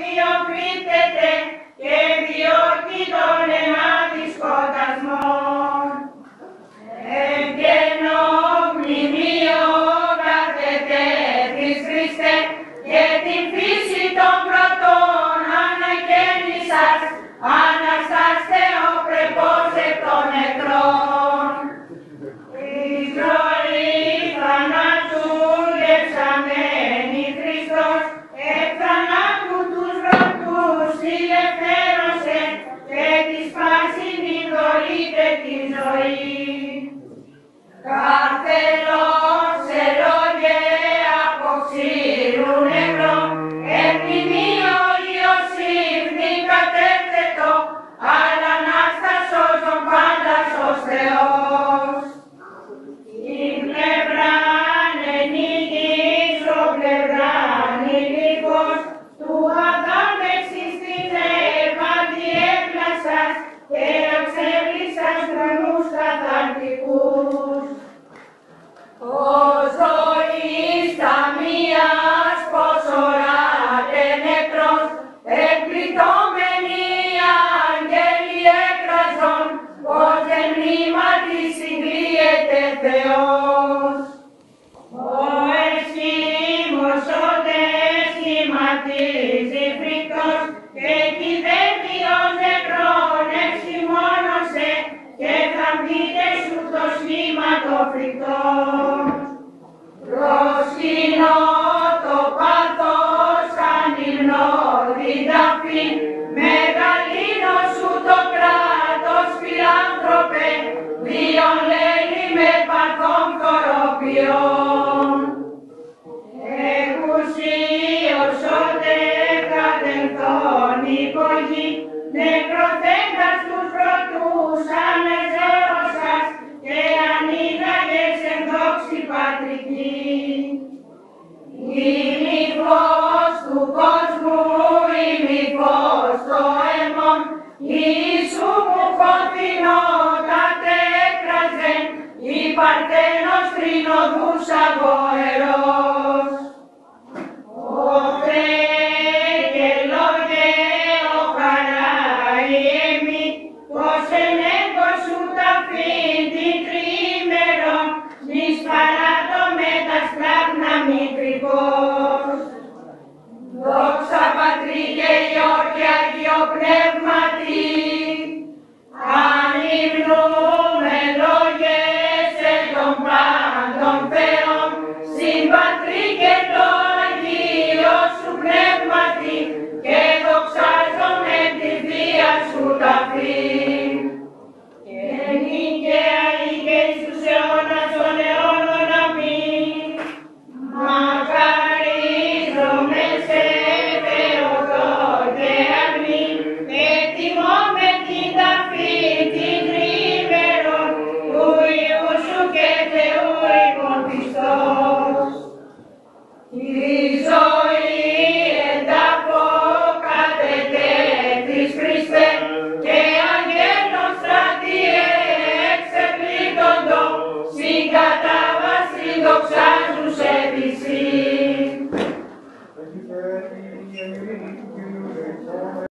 οδείο κρύπτεται και διώκει τον ενάδει σκοτασμόν. Εγκαινό μνημείο κάθεται της Χριστέ και την φύση των πρωτών αναγέννησας, αναστάστε ο πρεπός εκ των νεκρών. Εις ζωή θανάτου γευσαμένη Χριστός, εκ θανάτου τους βρατούς ηλευθέρωσε και της πάσιν ειδωρείται τη ζωή. Καθελώς σε λόγε αποξήρου νεκρό, επιμείο Ιωσήφ δικατεύθετο, αλλά ανάστασος πάντα ως Θεός. Την πλευράν ενίγης, ο πλευράν υλικός, του Αδάμ εξιστήν Εύα διέπλασας και αξέβλησας χρονούς καθαρτικούς. Ο ζωής ταμείας πως οράτε νεκρός, εκπληττόμενοι άγγελοι έκραζον, πως δεν μνήματι συγκλείεται Θεός. Ο εσχήμος ότε σχηματίζει φρικτός και κυδεύει ως νεκρόν εξημώνωσε και θαμπείτε σου το σχήμα το φρικτό. Προσκυνώ το πάθος σαν υμνό διδαφήν, μεγαλύνω σου το κράτος φιλάνθρωπε, βίον λέει με παθών κοροπιών. Εκουσίως ότε κατελθόν υπογή, νεκροθέντας τους πρωτούς ανεζέωσας και ανοίγαγες εν δόξη πατρική. Είμαι φως του κόσμου, είμαι φως το αιμόν, Ιησού μου φωτεινότατε έκραζεν, η Παρθένος τρινοδούς αγώ